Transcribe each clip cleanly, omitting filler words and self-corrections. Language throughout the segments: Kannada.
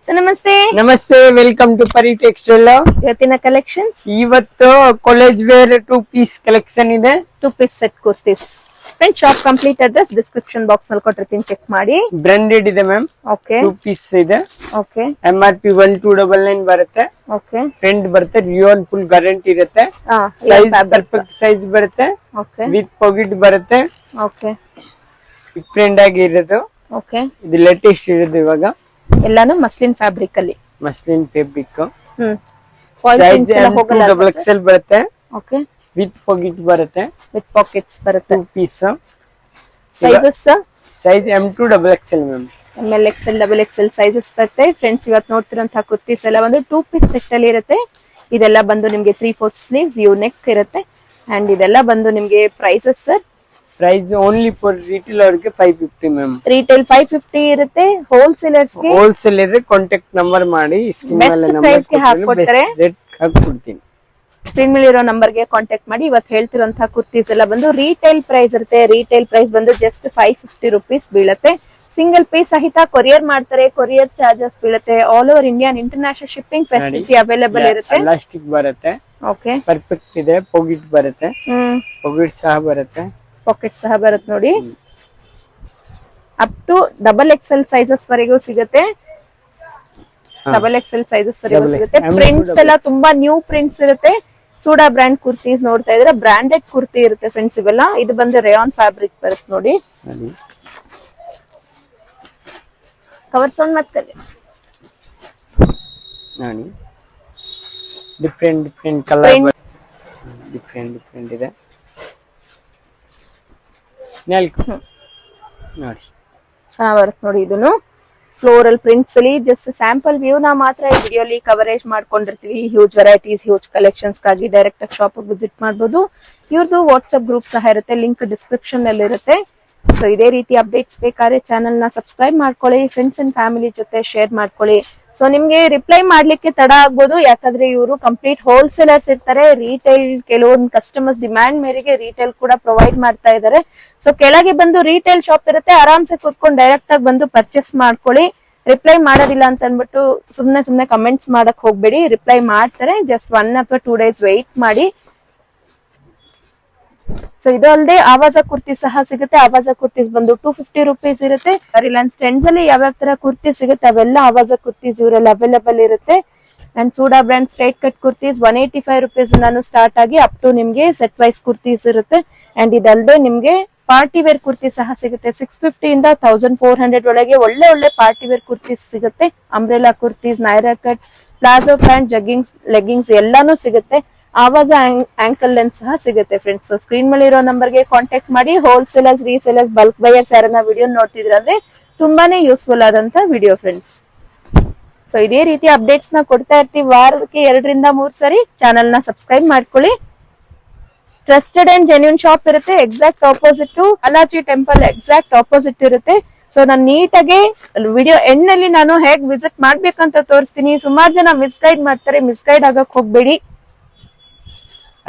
ಸೊ ನಮಸ್ತೆ ನಮಸ್ತೆ, ವೆಲ್ಕಮ್ ಟು ಪರಿ ಟೆಕ್ಸ್ಟೈಲ್. ಇವತ್ತಿನ ಕಲೆಕ್ಷನ್ಸ್, ಇವತ್ತು ಕಾಲೇಜ್ ವೇರ್ 2 ಪೀಸ್ ಕಲೆಕ್ಷನ್ ಇದೆ. 2 piece set kurtis. Friend, shop complete address description box ನಲ್ಲಿ ಕೊಟ್ಟಿರ್ತೀನಿ, ಚೆಕ್ ಮಾಡಿ. ಬ್ರಾಂಡೆಡ್ ಇದೆ ಮ್ಯಾಮ್. ಓಕೆ, 2 ಪೀಸ್ ಇದೆ. ಓಕೆ, MRP 1299 ಬರುತ್ತೆ. ಓಕೆ, ಫ್ರಂಟ್ ಬರುತ್ತೆ, ರಿಯೋನ್ ಫುಲ್ ಗ್ಯಾರಂಟಿ ಇರುತ್ತೆ. ಸೈಜ್ ಪರ್ಫೆಕ್ಟ್ ಸೈಜ್ ಬರುತ್ತೆ. ಓಕೆ, ವಿತ್ ಪಾಕೆಟ್ ಬರುತ್ತೆ. ಓಕೆ, ಡಿಫ್ರೆಂಟ್ ಆಗಿ ಇರೋದು. ಓಕೆ, ಇದು ಲೇಟೆಸ್ಟ್ ಇರೋದು ಇವಾಗ. ಎಲ್ಲಾನು ಮಸ್ಲಿನ್ ಫ್ಯಾಬ್ರಿಕ್ ಅಲ್ಲಿ. Muslin fabric. ಸೈಜ್ XXL ಬರುತ್ತೆ. ಓಕೆ, ವಿತ್ ಪಾಕೆಟ್ ಬರುತ್ತೆ. ವಿತ್ ಪಾಕೆಟ್ಸ್ ಬರುತ್ತೆ. 2 piece. Sizes size M2 XXL ma'am. ML XL XXL sizes ಬರುತ್ತೆ. ಫ್ರೆಂಡ್ಸ್, ಇವತ್ತು ನೋಡ್ತಿರೋಂತಹ ಕುರ್ತೀಸ್ ಎಲ್ಲ ಒಂದು 2 ಪೀಸ್ ಸೆಟ್ ಅಲ್ಲಿ ಇರುತ್ತೆ. ಇದೆಲ್ಲ ಬಂದು ನಿಮ್ಗೆ 3/4 ಸ್ಲೀವ್ಸ್, ಯು ನೆಕ್ ಇರುತ್ತೆ. ಅಂಡ್ ಇದೆಲ್ಲ ಬಂದು ನಿಮ್ಗೆ prices sir, price only for retail ಅವರಿಗೆ 550 ಮ್ಯಾಮ್. ರಿಟೇಲ್ 550 ಇರುತ್ತೆ. ಹೋಲ್ಸೇಲರ್ಸ್ ಗೆ ಹೋಲ್ಸೇಲ್ ಇದ್ರೆ ಕಾಂಟ್ಯಾಕ್ಟ್ ನಂಬರ್ ಮಾಡಿ, ಸ್ಕ್ರೀನ್ ಮೇಲೆ ಪ್ರೈಸ್ ಗೆ ಹಾಕ್ಕೊಡ್ತಾರೆ. ರೇಟ್ ಹಾಕ್ಕೊಡ್ತೀನಿ. ಸ್ಕ್ರೀನ್ ಮೇಲೆ ಇರೋ ನಂಬರ್ ಗೆ ಕಾಂಟ್ಯಾಕ್ಟ್ ಮಾಡಿ. ಇವತ್ತು ಹೇಳ್ತಿರೋಂತಹ ಕುರ್ತೀಸ್ ಎಲ್ಲ ಬಂದು ರಿಟೇಲ್ ಪ್ರೈಸ್ ಇರುತ್ತೆ. ರಿಟೇಲ್ ಪ್ರೈಸ್ ಬಂದು ಜಸ್ಟ್ 550 ರುಪೀಸ್ ಬೀಳುತ್ತೆ. ಸಿಂಗಲ್ ಪೀಸ್ ಸಹಿತ ಕೊರಿಯರ್ ಮಾಡ್ತಾರೆ. ಕೊರಿಯರ್ ಚಾರ್ಜಸ್ ಬೀಳುತ್ತೆ. All over India international shipping facility available ಇರುತ್ತೆ. ಎಲಾಸ್ಟಿಕ್ ಬರುತ್ತೆ. ಓಕೆ, ಪರ್ಫೆಕ್ಟ್ ಇದೆ. ಪಾಕೆಟ್ ಬರುತ್ತೆ. ಪಾಕೆಟ್ ಸಹ ಬರುತ್ತೆ. ಪಾಕೆಟ್ ಸಹ ಬರುತ್ತೆ ನೋಡಿ. ಅಪ್ ಟು XXL ಸೈಜಸ್ ವರೆಗೂ ಸಿಗುತ್ತೆ. XXL ಸೈಜಸ್ ವರೆಗೂ ಸಿಗುತ್ತೆ. ಪ್ರಿಂಟ್ಸ್ ಎಲ್ಲ ತುಂಬಾ ನ್ಯೂ ಪ್ರಿಂಟ್ಸ್ ಇರುತ್ತೆ. ಸೂಡಾ ಬ್ರ್ಯಾಂಡ್ ಕುರ್ತೀಸ್ ನೋಡ್ತಾ ಇದ್ರೆ ಬ್ರಾಂಡೆಡ್ ಕುರ್ತಿ ಇರುತ್ತೆ ಫ್ರೆಂಡ್ಸ್. ಇವೆಲ್ಲ ಇದು ಬಂದು ರೇಯಾನ್ ಫ್ಯಾಬ್ರಿಕ್ ಬರುತ್ತೆ ನೋಡಿ. ಕವರ್ ಸೌಂಡ್ ಮತ್ತೆ ನೋಡಿ. ಡಿಫರೆಂಟ್ ಕಲರ್ ಡಿಫರೆಂಟ್ ಇದೆ. ನೋಡಿ ಚೆನ್ನಾಗಿ ಬರುತ್ತೆ ನೋಡಿ. ಇದನ್ನು ಫ್ಲೋರಲ್ ಪ್ರಿಂಟ್ಸ್ ಅಲ್ಲಿ ಜಸ್ಟ್ ಸ್ಯಾಂಪಲ್ ವ್ಯೂ ನ ಮಾತ್ರ ಈ ವಿಡಿಯೋಲಿ ಕವರೇಜ್ ಮಾಡ್ಕೊಂಡಿರ್ತೀವಿ. ಹ್ಯೂಜ್ ವೆರೈಟೀಸ್, ಹ್ಯೂಜ್ ಕಲೆಕ್ಷನ್ಸ್ ಗಾಗಿ ಡೈರೆಕ್ಟ್ ಆಗಿ ಶಾಪ್ ವಿಸಿಟ್ ಮಾಡಬಹುದು. ಇವ್ರದ್ದು ವಾಟ್ಸ್ಆಪ್ ಗ್ರೂಪ್ ಸಹ ಇರುತ್ತೆ, ಲಿಂಕ್ ಡಿಸ್ಕ್ರಿಪ್ಷನ್ ನಲ್ಲಿ ಇರುತ್ತೆ. ಸೊ ಇದೇ ರೀತಿ ಅಪ್ಡೇಟ್ಸ್ ಬೇಕಾದ್ರೆ ಚಾನೆಲ್ ನ ಸಬ್ಸ್ಕ್ರೈಬ್ ಮಾಡ್ಕೊಳ್ಳಿ, ಫ್ರೆಂಡ್ಸ್ ಅಂಡ್ ಫ್ಯಾಮಿಲಿ ಜೊತೆ ಶೇರ್ ಮಾಡ್ಕೊಳ್ಳಿ. ಸೊ ನಿಮ್ಗೆ ರಿಪ್ಲೈ ಮಾಡ್ಲಿಕ್ಕೆ ತಡ ಆಗ್ಬೋದು, ಯಾಕಂದ್ರೆ ಇವರು ಕಂಪ್ಲೀಟ್ ಹೋಲ್ಸೇಲರ್ಸ್ ಇರ್ತಾರೆ. ರಿಟೇಲ್ ಕೆಲವೊಂದು ಕಸ್ಟಮರ್ಸ್ ಡಿಮ್ಯಾಂಡ್ ಮೇರೆಗೆ ರಿಟೇಲ್ ಕೂಡ ಪ್ರೊವೈಡ್ ಮಾಡ್ತಾ ಇದ್ದಾರೆ. ಸೊ ಕೆಳಗೆ ಬಂದು ರಿಟೇಲ್ ಶಾಪ್ ಇರುತ್ತೆ, ಆರಾಮ್ಸೆ ಕೂತ್ಕೊಂಡು ಡೈರೆಕ್ಟ್ ಆಗಿ ಬಂದು ಪರ್ಚೇಸ್ ಮಾಡ್ಕೊಳ್ಳಿ. ರಿಪ್ಲೈ ಮಾಡೋದಿಲ್ಲ ಅಂತ ಅನ್ಬಿಟ್ಟು ಸುಮ್ನೆ ಕಮೆಂಟ್ಸ್ ಮಾಡಕ್ ಹೋಗ್ಬೇಡಿ. ರಿಪ್ಲೈ ಮಾಡ್ತಾರೆ, ಜಸ್ಟ್ 1 ಅಥವಾ 2 ಡೇಸ್ ವೆಯ್ಟ್ ಮಾಡಿ. ಸೊ ಇದು ಅಲ್ಲದೆ ಆವಾಜ ಕುರ್ತಿ ಸಹ ಸಿಗುತ್ತೆ. ಆವಾಜ ಕುರ್ತೀಸ್ ಬಂದು 250 ರುಪೀಸ್ ಇರುತ್ತೆ. ರಿಲಯನ್ಸ್ ಟ್ರೆಂಡ್ಸ್ ಅಲ್ಲಿ ಯಾವ್ಯಾವ ತರ ಕುರ್ತಿ ಸಿಗುತ್ತೆ ಅವೆಲ್ಲ ಆವಾಜ ಕುರ್ತೀಸ್ ಇವರಲ್ಲಿ ಅವೈಲೇಬಲ್ ಇರುತ್ತೆ. And Sooda brand straight cut kurtis 185 rupees ನಾನು ಸ್ಟಾರ್ಟ್ ಆಗಿ ಅಪ್ ಟು ನಿಮ್ಗೆ ಸೆಟ್ ವೈಸ್ ಕುರ್ತೀಸ್ ಇರುತ್ತೆ. ಅಂಡ್ ಇದಲ್ಲದೆ ನಿಮ್ಗೆ ಪಾರ್ಟಿ ವೇರ್ ಕುರ್ತಿ ಸಹ ಸಿಗುತ್ತೆ. 650 ಇಂದ 1400 ಒಳಗೆ ಒಳ್ಳೆ ಪಾರ್ಟಿ ವೇರ್ ಕುರ್ತೀಸ್ ಸಿಗುತ್ತೆ. Umbrella kurtis, Naira cut, palazzo pant, jeggings, leggings ಎಲ್ಲಾನು ಸಿಗುತ್ತೆ. ಆವಾಜ ಆಂಕಲ್ ಲೆಂತ್ ಸಹ ಸಿಗುತ್ತೆ ಫ್ರೆಂಡ್ಸ್. ಸ್ಕ್ರೀನ್ ಮೇಲೆ ಇರೋ ನಂಬರ್ ಗೆ ಕಾಂಟ್ಯಾಕ್ಟ್ ಮಾಡಿ. ಹೋಲ್ಸೇಲರ್ಸ್, ರೀಸೇಲರ್ಸ್, ಬಲ್ಕ್ ಬೈಯರ್ಸ್ ಯಾರನ್ನ ವಿಡಿಯೋ ನೋಡ್ತಿದ್ರೆ ಅಂದ್ರೆ ತುಂಬಾನೇ ಯೂಸ್ಫುಲ್ ಆದಂತ ವಿಡಿಯೋ ಫ್ರೆಂಡ್ಸ್. ಸೊ ಇದೇ ರೀತಿ ಅಪ್ಡೇಟ್ಸ್ ನ ಕೊಡ್ತಾ ಇರ್ತೀವಿ. ವಾರಕ್ಕೆ 2 ರಿಂದ 3 ಸರಿ. ಚಾನೆಲ್ ನ ಸಬ್ಸ್ಕ್ರೈಬ್ ಮಾಡ್ಕೊಳ್ಳಿ. ಟ್ರಸ್ಟೆಡ್ ಅಂಡ್ ಜೆನ್ಯೂನ್ ಶಾಪ್ ಇರುತ್ತೆ. ಎಕ್ಸಾಕ್ಟ್ ಆಪೋಸಿಟ್ ಟು ಅಲಾಜಿ ಟೆಂಪಲ್ ಎಕ್ಸಾಕ್ಟ್ ಆಪೋಸಿಟ್ ಇರುತ್ತೆ. ಸೊ ನಾನು ನೀಟಾಗಿ ವಿಡಿಯೋ ಎಂಡ್ ನಲ್ಲಿ ನಾನು ಹೇಗ್ ವಿಸಿಟ್ ಮಾಡ್ಬೇಕಂತ ತೋರಿಸ್ತೀನಿ. ಸುಮಾರು ಜನ ಮಿಸ್ಗೈಡ್ ಮಾಡ್ತಾರೆ, ಮಿಸ್ಗೈಡ್ ಆಗಕ್ ಹೋಗ್ಬೇಡಿ.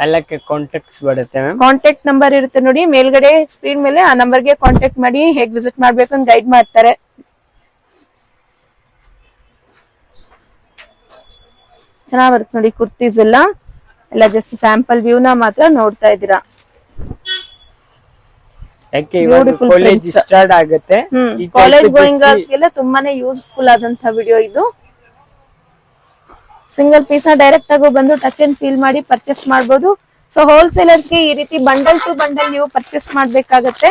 ಎಲ್ಲಕ್ಕೆ ಕಾಂಟ್ಯಾಕ್ಟ್ಸ್ ಬರುತ್ತೆ ಮ್ಯಾಮ್. ಕಾಂಟ್ಯಾಕ್ಟ್ ನಂಬರ್ ಇರುತ್ತೆ ನೋಡಿ ಮೇಲ್ಗಡೆ ಸ್ಕ್ರೀನ್ ಮೇಲೆ. ಆ ನಂಬರ್ ಗೆ ಕಾಂಟ್ಯಾಕ್ಟ್ ಮಾಡಿ ಹೇಗ್ ವಿಸಿಟ್ ಮಾಡ್ಬೇಕು ಅಂತ ಗೈಡ್ ಮಾಡ್ತಾರೆ. ಚೆನ್ನಾಗ್ ಬರುತ್ತೆ ನೋಡಿ ಕುರ್ತೀಸ್ ಎಲ್ಲ ಜಸ್ಟ್ ಸ್ಯಾಂಪಲ್ ವ್ಯೂ ನ ಮಾತ್ರ ನೋಡ್ತಾ ಇದ್ದೀರಾ. ಯಾಕೆ ಇವಾಗ ಕಾಲೇಜ್ ಸ್ಟಾರ್ಟ್ ಆಗುತ್ತೆ. ಕಾಲೇಜ್ ಗೋಯಿಂಗ್ ಗೆಲ್ಲ ತುಂಬಾನೇ ಯೂಸ್ಫುಲ್ ಆದಂತ ವಿಡಿಯೋ ಇದು. ಸಿಂಗಲ್ ಪೀಸ್ ನ ಡೈರೆಕ್ಟ್ ಆಗಿ ಬಂದು ಟಚ್ ಅಂಡ್ ಫೀಲ್ ಮಾಡಿ ಪರ್ಚೇಸ್ ಮಾಡಬಹುದು. ಸೊ ಹೋಲ್ಸೇಲರ್ಸ್ ಗೆ ಈ ರೀತಿ ಬಂಡಲ್ ಟು ಬಂಡಲ್ ನೀವು ಪರ್ಚೇಸ್ ಮಾಡ್ಬೇಕಾಗತ್ತೆ.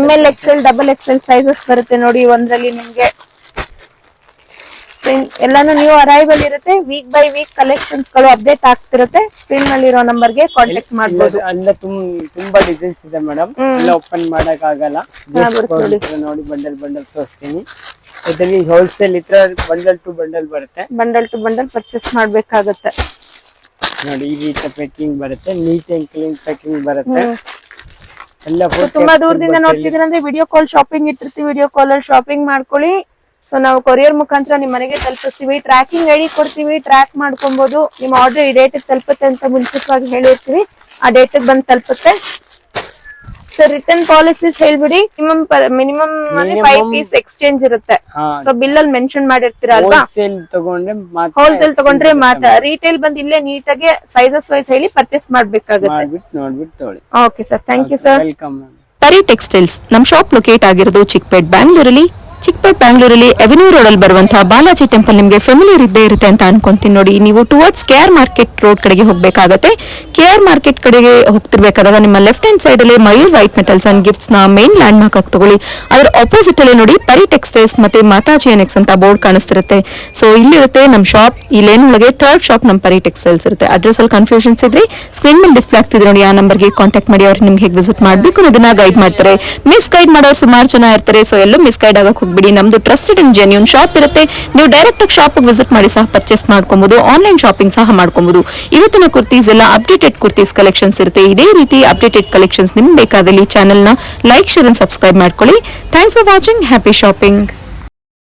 ML XL XXL ಸೈಜಸ್ ಬರುತ್ತೆ ನೋಡಿ. ಒಂದ್ರಲ್ಲಿ ನಿಮ್ಗೆ ಎಲ್ಲಾನು ನ್ಯೂ ಅರೈವಲ್ ಇರುತ್ತೆ. ವೀಕ್ ಬೈ ವೀಕ್ ಕಲೆಕ್ಷನ್ಸ್ ಗಳು ಅಪ್ಡೇಟ್ ಆಗ್ತಿರುತ್ತೆ. ಸ್ಕ್ರೀನ್ ನಲ್ಲಿ ಇರೋ ನಂಬರ್ ಗೆ ಕಾಂಟ್ಯಾಕ್ಟ್ ಮಾಡಬಹುದು. ಅಲ್ಲ ತುಂಬಾ ಡಿಸೈನ್ಸ್ ಇದೆ ಮೇಡಮ್, ಎಲ್ಲ ಓಪನ್ ಮಾಡಕ್ ಆಗಲ್ಲ. ನೋಡಿ ಬಂಡಲ್ ತೋರಿಸ್ತೀನಿ. ಇದರಲ್ಲಿ ಹೋಲ್ಸೇಲ್ ಇತ್ರ ಬಂಡಲ್ ಟು ಬಂಡಲ್ ಬರುತ್ತೆ. ಬಂಡಲ್ ಟು ಬಂಡಲ್ ಪರ್ಚೇಸ್ ಮಾಡ್ಬೇಕಾಗತ್ತೆ ನೋಡಿ. ಈ ರೀತಿ ಪ್ಯಾಕಿಂಗ್ ಬರುತ್ತೆ, ನೀಟ್ ಅಂಡ್ ಕ್ಲೀನ್ ಪ್ಯಾಕಿಂಗ್ ಬರುತ್ತೆ. ಎಲ್ಲ ತುಂಬಾ ದೂರದಿಂದ ನೋಡ್ತಿದ್ರೆ ಅಂದ್ರೆ ವಿಡಿಯೋ ಕಾಲ್ ಶಾಪಿಂಗ್ ಇಟ್ಟಿರ್ತೀವಿ. ವಿಡಿಯೋ ಕಾಲ್ ಅಲ್ಲಿ ಶಾಪಿಂಗ್ ಮಾಡ್ಕೊಳ್ಳಿ. ಸೊ ನಾವು ಕೊರಿಯರ್ ಮುಖಾಂತರ ನಿಮ್ ಮನೆಗೆ ತಲುಪಿಸ್ತೀವಿ. ಟ್ರ್ಯಾಕಿಂಗ್ ಐಡಿ ಕೊಡ್ತೀವಿ, ಟ್ರ್ಯಾಕ್ ಮಾಡ್ಕೊಬಹುದು. ನಿಮ್ ಆರ್ಡರ್ ಈ ಡೇಟ್ ತಲುಪುತ್ತೆ ಅಂತ ಮುಂಚಿತವಾಗಿ ಹೇಳಿರ್ತೀವಿ. ಆ ಡೇಟ್ ಬಂದು ತಲುಪುತ್ತೆ. ಸರ್ ರಿಟರ್ನ್ ಪಾಲಿಸೀಸ್ ಹೇಳ್ಬಿಡಿ. ಮಿನಿಮಮ್ 5 ಪೀಸ್ ಎಕ್ಸ್ಚೇಂಜ್ ಇರುತ್ತೆ. ಸೊ ಬಿಲ್ ಅಲ್ಲಿ ಮೆನ್ಷನ್ ಮಾಡಿರ್ತೀರಾ ಅಲ್ವಾ? ಹೋಲ್ಸೇಲ್ ತಗೊಂಡ್ರೆ ಮಾತ್ರ. ರಿಟೇಲ್ ಬಂದ್ ಇಲ್ಲೇ ನೀಟಾಗಿ ಸೈಜಸ್ ವೈಸ್ ಹೇಳಿ ಪರ್ಚೇಸ್ ಮಾಡ್ಬೇಕಾಗುತ್ತೆ. Okay sir, thank you sir. Pari textiles ನಮ್ ಶಾಪ್ ಲೊಕೇಟ್ ಆಗಿರೋದು ಚಿಕ್ಕಪೇಟ್ ಬ್ಯಾಂಗ್ಳೂರಲ್ಲಿ. ಚಿಕ್ಕಪೇಟ್ ಬ್ಯಾಂಗ್ಳೂರಲ್ಲಿ ಅವೆನ್ಯೂ ರೋಡ್ ಅಲ್ಲಿ ಬರುವಂತಹ ಬಾಲಾಜಿ ಟೆಂಪಲ್ ನಿಮ್ಗೆ ಫೆಮಿಲಿಯರ್ ಇದ್ದೇ ಇರುತ್ತೆ ಅಂತ ಅನ್ಕೊಂತೀನಿ. ನೋಡಿ, ನೀವು ಟುವರ್ಡ್ಸ್ KR ಮಾರ್ಕೆಟ್ ರೋಡ್ ಕಡೆಗೆ ಹೋಗ್ಬೇಕಾಗತ್ತೆ. KR ಮಾರ್ಕೆಟ್ ಕಡೆಗೆ ಹೋಗ್ತಿರ್ಬೇಕಾದಾಗ ನಿಮ್ಮ ಲೆಫ್ಟ್ ಹ್ಯಾಂಡ್ ಸೈಡ್ ಅಲ್ಲಿ Mayur white metals and gifts ನ ಮೇನ್ ಲ್ಯಾಂಡ್ ಮಾರ್ಕ್ ಆಗಿ ತಗೊಳ್ಳಿ. ಅದರ ಆಪೋಸಿಟ್ ಅಲ್ಲಿ ನೋಡಿ ಪರಿ ಟೆಕ್ಸ್ಟೈಲ್ಸ್ ಮತ್ತೆ ಮಾತಾಜಿ ಎನೆಕ್ಸ್ ಅಂತ ಬೋರ್ಡ್ ಕಾಣಿಸ್ತಿರುತ್ತೆ. ಸೊ ಇಲ್ಲಿರುತ್ತೆ ನಮ್ ಶಾಪ್. ಈ ಲೇನ್ ಒಳಗೆ 3rd ಶಾಪ್ ನಮ್ ಪರಿ ಟೆಕ್ಸ್ಟೈಲ್ಸ್ ಇರುತ್ತೆ. ಅಡ್ರೆಸ್ ಅಲ್ಲಿ ಕನ್ಫ್ಯೂಷನ್ಸ್ ಇದ್ರೆ ಸ್ಕ್ರೀನ್ ಮೇಲೆ ಡಿಸ್ಪ್ಲೇ ಆಗ್ತಿದೆ ನೋಡಿ, ಆ ನಂಬರ್ಗೆ ಕಾಂಟ್ಯಾಕ್ಟ್ ಮಾಡಿ. ಅವ್ರು ನಿಮ್ಗೆ ಹೇಗೆ ವಿಸಿಟ್ ಮಾಡಬೇಕು ಅನ್ನೋದನ್ನ ಗೈಡ್ ಮಾಡ್ತಾರೆ. ಮಿಸ್ ಗೈಡ್ ಮಾಡೋರು ಸುಮಾರು ಜನ ಇರ್ತಾರೆ. ಸೊ ಎಲ್ಲೂ ಮಿಸ್ ಗೈಡ್ ಆಗಕ್ಕೆ ಹೋಗ್ಬಿಡಿ. ನಮ್ದು ಟ್ರಸ್ಟೆಡ್ ಅಂಡ್ ಜೆನ್ಯೂನ್ ಶಾಪ್ ಇರುತ್ತೆ. ನೀವು ಡೈರೆಕ್ಟ್ ಆಗಿ ಶಾಪ್ ವಿಸಿಟ್ ಮಾಡಿ ಸಹ ಪರ್ಚೇಸ್ ಮಾಡ್ಕೊಬಹುದು. ಆನ್ಲೈನ್ ಶಾಪಿಂಗ್ ಸಹ ಮಾಡ್ಕೊಬಹುದು. ಇವತ್ತಿನ ಕುರ್ತೀಸ್ ಎಲ್ಲ ಅಪ್ಡೇಟೆಡ್ ಕುರ್ತೀಸ್ ಕಲೆಕ್ಷನ್ಸ್ ಇರುತ್ತೆ. ಇದೇ ರೀತಿ ಅಪ್ಡೇಟೆಡ್ ಕಲೆಕ್ಷನ್ಸ್ ನಿಮ್ಗೆ ಬೇಕಾದಲ್ಲಿ ಚಾನೆಲ್ ನ ಲೈಕ್, ಶೇರ್ ಅಂಡ್ ಸಬ್ಸ್ಕ್ರೈಬ್ ಮಾಡ್ಕೊಳ್ಳಿ. Thanks for watching. Happy shopping.